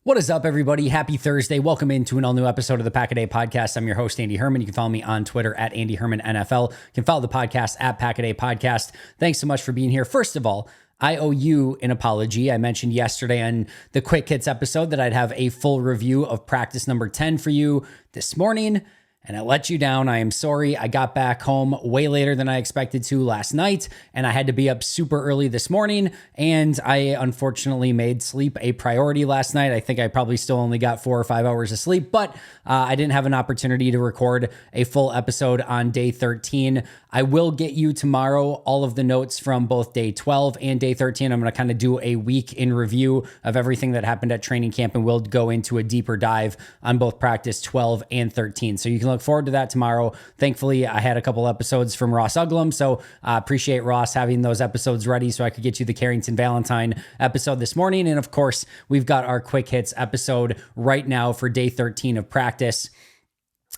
What is up, everybody? Happy Thursday. Welcome into an all-new episode of the PackADay podcast. I'm your host, Andy Herman. You can follow me on Twitter at Andy Herman NFL. You can follow the podcast at PackADay Podcast. Thanks so much for being here. First of all, I owe you an apology. I mentioned yesterday on the Quick Hits episode that I'd have a full review of practice number 10 for you this morning, and I let you down. I am sorry. I got back home way later than I expected to last night, and I had to be up super early this morning, and I unfortunately made sleep a priority last night. I think I probably still only got 4 or 5 hours of sleep, but I didn't have an opportunity to record a full episode on day 13. I will get you tomorrow all of the notes from both day 12 and day 13. I'm going to kind of do a week in review of everything that happened at training camp, and we'll go into a deeper dive on both practice 12 and 13. So you can look forward to that tomorrow. Thankfully, I had a couple episodes from Ross Uglum, so I appreciate Ross having those episodes ready so I could get you the Carrington Valentine episode this morning. And of course, we've got our Quick Hits episode right now for day 13 of practice.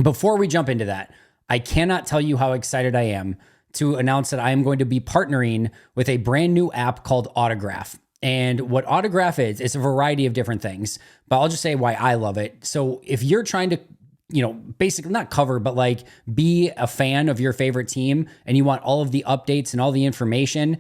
Before we jump into that, I cannot tell you how excited I am to announce that I am going to be partnering with a brand new app called Autograph. And what Autograph is, it's a variety of different things, but I'll just say why I love it. So if you're trying to, basically not cover, but like be a fan of your favorite team and you want all of the updates and all the information,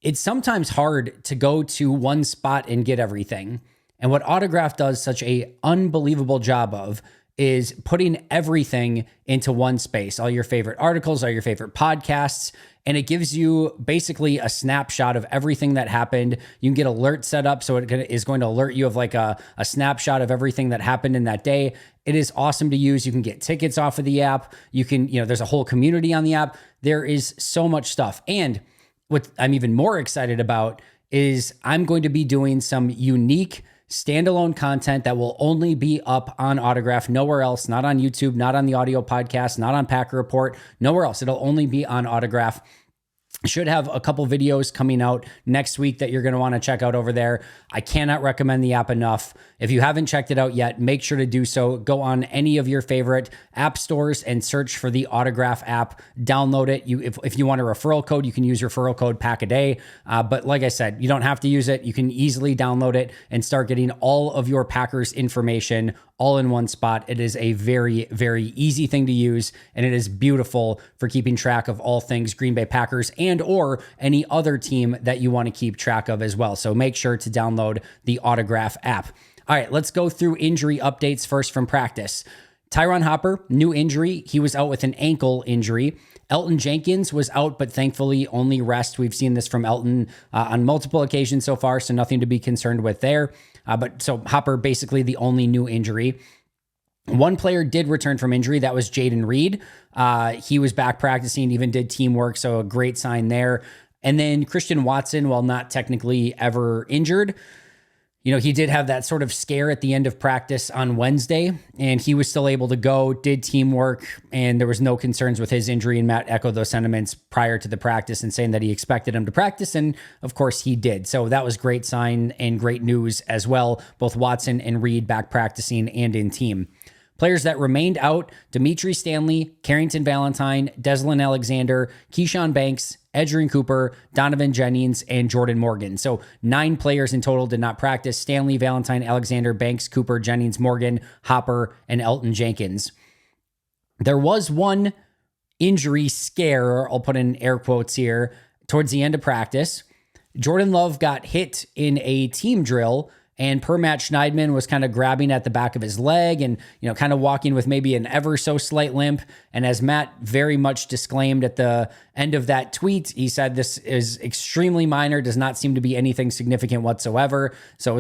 it's sometimes hard to go to one spot and get everything. And what Autograph does such a unbelievable job of is putting everything into one space, all your favorite articles, all your favorite podcasts, and it gives you basically a snapshot of everything that happened. You can get alerts set up, so it is going to alert you of like a snapshot of everything that happened in that day. It is awesome to use. You can get tickets off of the app. You can, there's a whole community on the app. There is so much stuff. And what I'm even more excited about is I'm going to be doing some unique standalone content that will only be up on Autograph, nowhere else, not on YouTube, not on the audio podcast, not on Packer Report, nowhere else. It'll only be on Autograph. Should have a couple videos coming out next week that you're going to want to check out over there. I cannot recommend the app enough. If you haven't checked it out yet, make sure to do so. Go on any of your favorite app stores and search for the Autograph app. Download it. If you want a referral code, you can use referral code PackADay. But like I said, you don't have to use it. You can easily download it and start getting all of your Packers information all in one spot. It is a very, very easy thing to use, and it is beautiful for keeping track of all things Green Bay Packers and or any other team that you want to keep track of as well. So make sure to download the Autograph app. All right, let's go through injury updates first from practice. Tyron Hopper, new injury. He was out with an ankle injury. Elton Jenkins was out, but thankfully only rest. We've seen this from Elton on multiple occasions so far, so nothing to be concerned with there. But so Hopper, basically the only new injury. One player did return from injury. That was Jaden Reed. He was back practicing, even did teamwork, so a great sign there. And then Christian Watson, while not technically ever injured, he did have that sort of scare at the end of practice on Wednesday, and he was still able to go, did teamwork, and there was no concerns with his injury. And Matt echoed those sentiments prior to the practice and saying that he expected him to practice, and of course he did. So that was great sign and great news as well. Both Watson and Reed back practicing and in team. Players that remained out: Dimitri Stanley, Carrington Valentine, Deslin Alexander, Keyshawn Banks, Edgerrin Cooper, Donovan Jennings, and Jordan Morgan. So 9 players in total did not practice: Stanley, Valentine, Alexander, Banks, Cooper, Jennings, Morgan, Hopper, and Elton Jenkins. There was one injury scare, I'll put in air quotes here, towards the end of practice. Jordan Love got hit in a team drill, and per Matt Schneidman was kind of grabbing at the back of his leg and, kind of walking with maybe an ever so slight limp. And as Matt very much disclaimed at the end of that tweet, he said this is extremely minor, does not seem to be anything significant whatsoever. So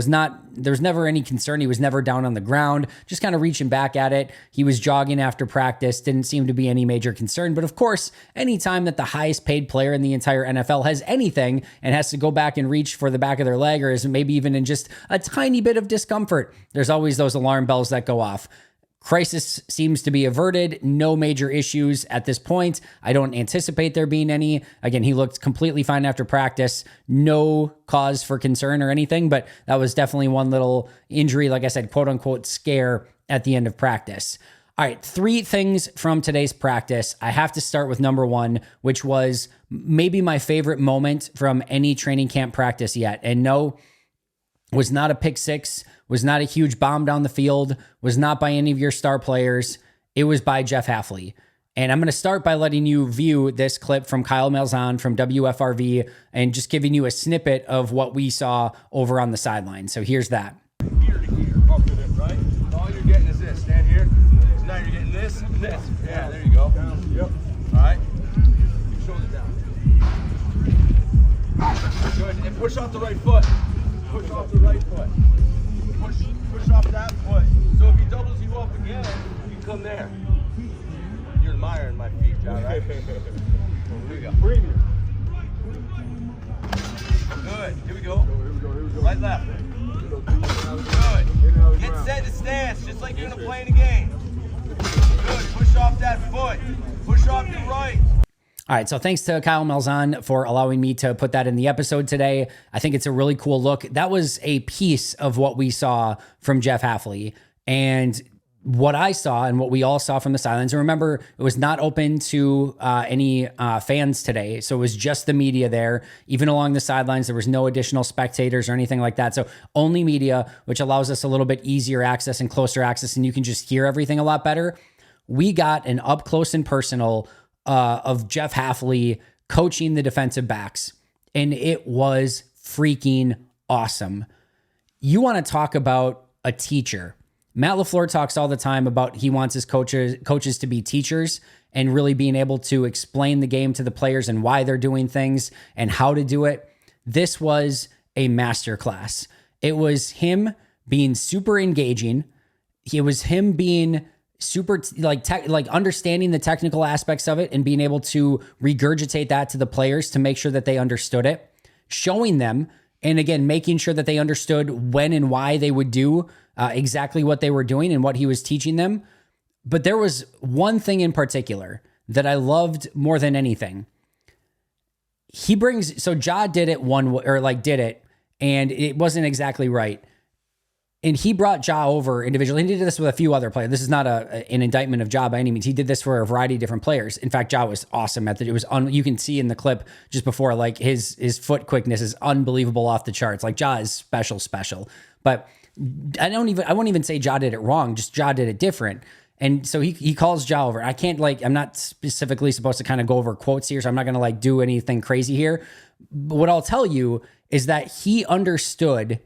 there was never any concern. He was never down on the ground, just kind of reaching back at it. He was jogging after practice, didn't seem to be any major concern. But of course, anytime that the highest paid player in the entire NFL has anything and has to go back and reach for the back of their leg, or is maybe even in just a tiny bit of discomfort, there's always those alarm bells that go off. Crisis seems to be averted. No major issues at this point. I don't anticipate there being any. Again, he looked completely fine after practice. No cause for concern or anything, but that was definitely one little injury, like I said, quote unquote, scare at the end of practice. All right, 3 things from today's practice. I have to start with number 1, which was maybe my favorite moment from any training camp practice yet. And no, was not a pick six, was not a huge bomb down the field, was not by any of your star players. It was by Jeff Hafley. And I'm going to start by letting you view this clip from Kyle Malzahn from WFRV and just giving you a snippet of what we saw over on the sideline. So here's that. Here to here, up with it, right? And all you're getting is this. Stand here. So now you're getting this and this. Yeah, there you go. Yep. All right. Keep shoulders down. Good. And push off the right foot. Push off the right foot. Push off that foot. So if he doubles you up again, you come there. You're admiring my feet, John, right? Here we go. Good. Here we go. Right, left. Good. Get set to stance, just like you're going to play in a game. Good. Push off that foot. Push off your right. All right, so thanks to Kyle Malzahn for allowing me to put that in the episode today. I think it's a really cool look. That was a piece of what we saw from Jeff Hafley. And what I saw and what we all saw from the sidelines, and remember, it was not open to any fans today. So it was just the media there. Even along the sidelines, there was no additional spectators or anything like that. So only media, which allows us a little bit easier access and closer access, and you can just hear everything a lot better. We got an up close and personal of Jeff Hafley coaching the defensive backs, and it was freaking awesome. You want to talk about a teacher. Matt LaFleur talks all the time about he wants his coaches to be teachers and really being able to explain the game to the players and why they're doing things and how to do it. This was a masterclass. It was him being super engaging. It was him being super understanding the technical aspects of it and being able to regurgitate that to the players to make sure that they understood it, showing them, and again, making sure that they understood when and why they would do exactly what they were doing and what he was teaching them. But there was one thing in particular that I loved more than anything. Jah did it and it wasn't exactly right. And he brought Jah over individually. He did this with a few other players. This is not an indictment of Jah by any means. He did this for a variety of different players. In fact, Jah was awesome at it. It was you can see in the clip just before, like his foot quickness is unbelievable off the charts. Like Jah is special. But I won't even say Jah did it wrong. Just Jah did it different. And so he calls Jah over. I'm not specifically supposed to kind of go over quotes here, so I'm not going to do anything crazy here. But what I'll tell you is that he understood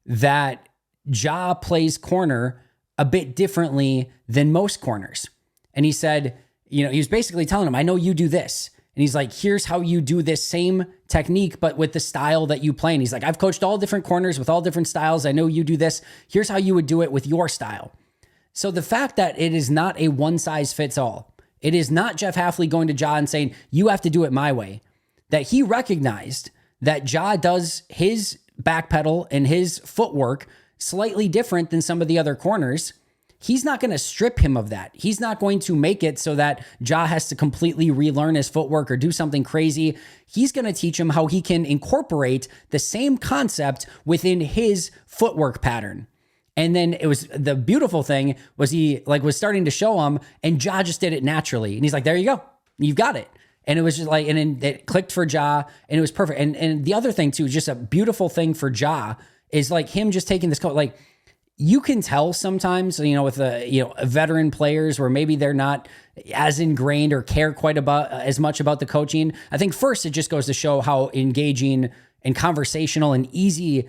that Jah plays corner a bit differently than most corners. And he said, he was basically telling him, I know you do this. And he's like, here's how you do this same technique, but with the style that you play. And he's like, I've coached all different corners with all different styles. I know you do this. Here's how you would do it with your style. So the fact that it is not a one size fits all, it is not Jeff Hafley going to Jah and saying, you have to do it my way, that he recognized that Jah does his back pedal and his footwork slightly different than some of the other corners. He's not going to strip him of that. He's not going to make it so that Jah has to completely relearn his footwork or do something crazy. He's going to teach him how he can incorporate the same concept within his footwork pattern. And then it was the beautiful thing was he was starting to show him, and Jah just did it naturally. And he's like, there you go. You've got it. And it was just and then it clicked for Jah, and it was perfect. And the other thing too, just a beautiful thing for Jah is him just taking this coach. You can tell sometimes, with veteran players where maybe they're not as ingrained or care quite as much about the coaching. I think first it just goes to show how engaging and conversational and easy,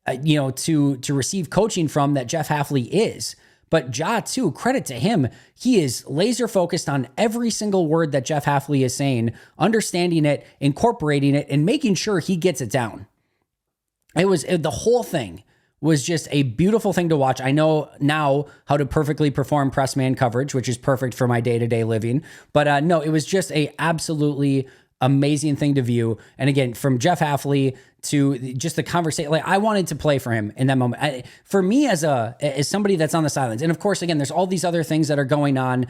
to receive coaching from that Jeff Hafley is. But Jah too, credit to him, he is laser focused on every single word that Jeff Hafley is saying, understanding it, incorporating it, and making sure he gets it down. The whole thing was just a beautiful thing to watch. I know now how to perfectly perform press man coverage, which is perfect for my day-to-day living. But no, it was just a absolutely amazing thing to view. And again, from Jeff Hafley to just the conversation, I wanted to play for him in that moment. For me as somebody that's on the sidelines, and of course, again, there's all these other things that are going on.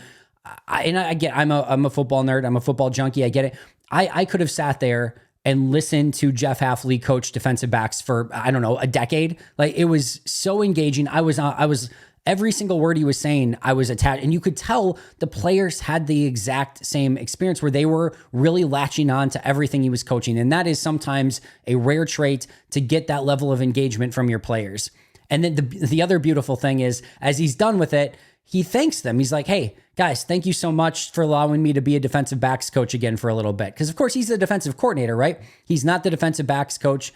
I'm a football nerd. I'm a football junkie. I get it. I could have sat there and listen to Jeff Hafley coach defensive backs for, a decade. It was so engaging. I was Every single word he was saying, I was attached. And you could tell the players had the exact same experience where they were really latching on to everything he was coaching. And that is sometimes a rare trait to get that level of engagement from your players. And then the other beautiful thing is, as he's done with it, he thanks them. He's like, hey, guys, thank you so much for allowing me to be a defensive backs coach again for a little bit. Because, of course, he's the defensive coordinator, right? He's not the defensive backs coach.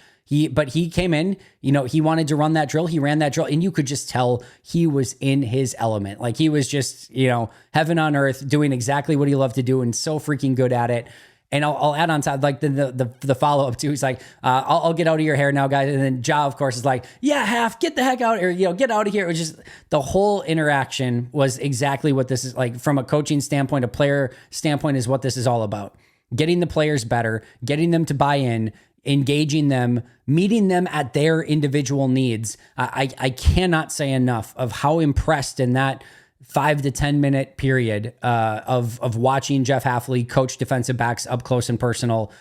But he came in, he wanted to run that drill. He ran that drill, and you could just tell he was in his element. Like he was just, heaven on earth, doing exactly what he loved to do and so freaking good at it. And I'll add on top, like the follow up too. He's like, I'll get out of your hair now, guys. And then Ja, of course, is like, yeah, Half, get the heck out, or get out of here. It was just the whole interaction was exactly what this is like from a coaching standpoint, a player standpoint, is what this is all about. Getting the players better, getting them to buy in, engaging them, meeting them at their individual needs. I cannot say enough of how impressed in that 5 to 10 minute period of watching Jeff Hafley coach defensive backs up close and personal.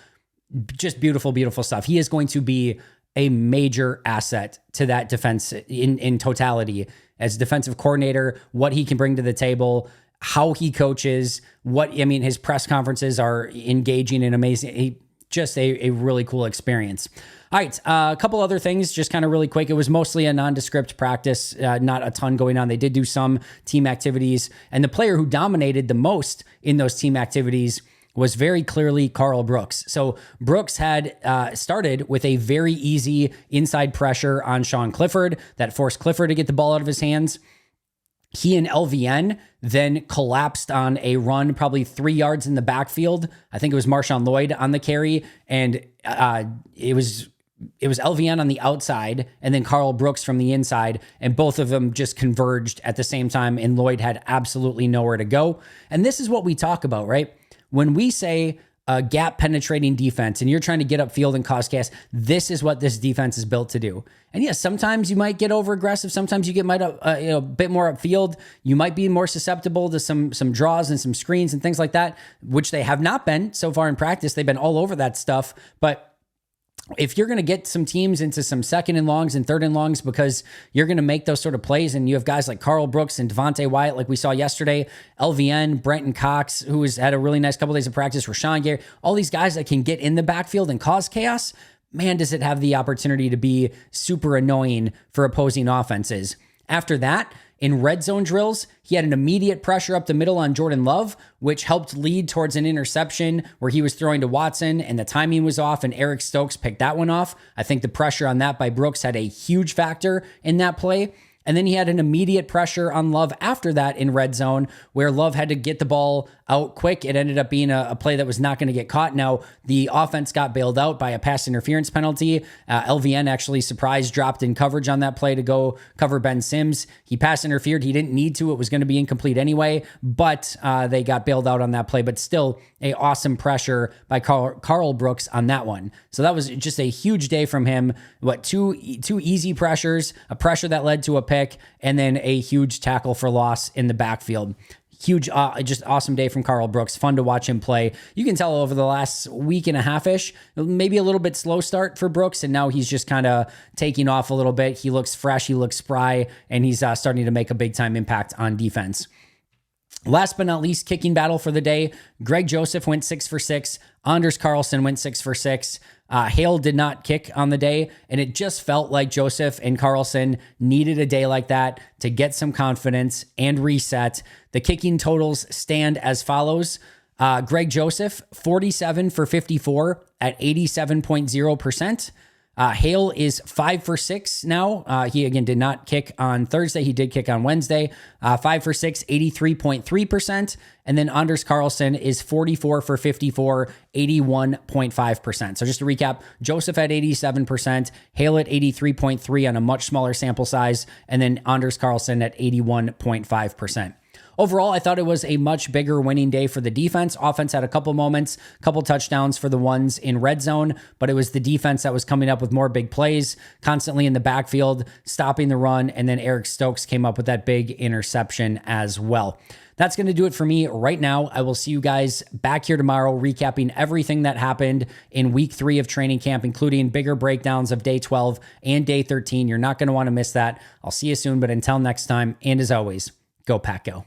Just beautiful, beautiful stuff. He is going to be a major asset to that defense in totality as defensive coordinator, what he can bring to the table, how he coaches, his press conferences are engaging and amazing. Just a really cool experience. All right, a couple other things, just kind of really quick. It was mostly a nondescript practice, not a ton going on. They did do some team activities, and the player who dominated the most in those team activities was very clearly Karl Brooks. So Brooks had started with a very easy inside pressure on Sean Clifford that forced Clifford to get the ball out of his hands. He and LVN then collapsed on a run probably 3 yards in the backfield. I think it was Marshawn Lloyd on the carry, and it was LVN on the outside and then Karl Brooks from the inside, and both of them just converged at the same time, and Lloyd had absolutely nowhere to go. And this is what we talk about, right? When we say a gap penetrating defense and you're trying to get upfield and cause chaos, this is what this defense is built to do. And yes, sometimes you might get over aggressive. Sometimes you get a bit more upfield. You might be more susceptible to some draws and some screens and things like that, which they have not been so far in practice. They've been all over that stuff. But if you're going to get some teams into some second and longs and third and longs because you're going to make those sort of plays, and you have guys like Karl Brooks and Devontae Wyatt, like we saw yesterday, LVN, Brenton Cox, who has had a really nice couple days of practice, Rashawn Gary, all these guys that can get in the backfield and cause chaos, man, does it have the opportunity to be super annoying for opposing offenses. After that, in red zone drills, he had an immediate pressure up the middle on Jordan Love, which helped lead towards an interception where he was throwing to Watson and the timing was off, and Eric Stokes picked that one off. I think the pressure on that by Brooks had a huge factor in that play. And then he had an immediate pressure on Love after that in red zone where Love had to get the ball out quick. It ended up being a play that was not going to get caught. Now, the offense got bailed out by a pass interference penalty. LVN actually dropped in coverage on that play to go cover Ben Sims. He pass interfered. He didn't need to. It was going to be incomplete anyway, but they got bailed out on that play. But still, a awesome pressure by Karl Brooks on that one. So that was just a huge day from him. Two easy pressures, a pressure that led to a pick, and then a huge tackle for loss in the backfield. Huge, just awesome day from Karl Brooks. Fun to watch him play. You can tell over the last week and a half-ish, maybe a little bit slow start for Brooks, and now he's just kind of taking off a little bit. He looks fresh, he looks spry, and he's starting to make a big-time impact on defense. Last but not least, kicking battle for the day. Greg Joseph went 6 for 6. Anders Carlson went 6 for 6. Hale did not kick on the day, and it just felt like Joseph and Carlson needed a day like that to get some confidence and reset. The kicking totals stand as follows. Greg Joseph, 47 for 54 at 87.0%. Hale is 5 for 6 now. He again did not kick on Thursday. He did kick on Wednesday. 5 for 6, 83.3%. And then Anders Carlson is 44 for 54, 81.5%. So just to recap, Joseph at 87%, Hale at 83.3 on a much smaller sample size, and then Anders Carlson at 81.5%. Overall, I thought it was a much bigger winning day for the defense. Offense had a couple moments, couple touchdowns for the ones in red zone, but it was the defense that was coming up with more big plays, constantly in the backfield, stopping the run, and then Eric Stokes came up with that big interception as well. That's going to do it for me right now. I will see you guys back here tomorrow, recapping everything that happened in week 3 of training camp, including bigger breakdowns of day 12 and day 13. You're not going to want to miss that. I'll see you soon, but until next time, and as always, go Pack Go.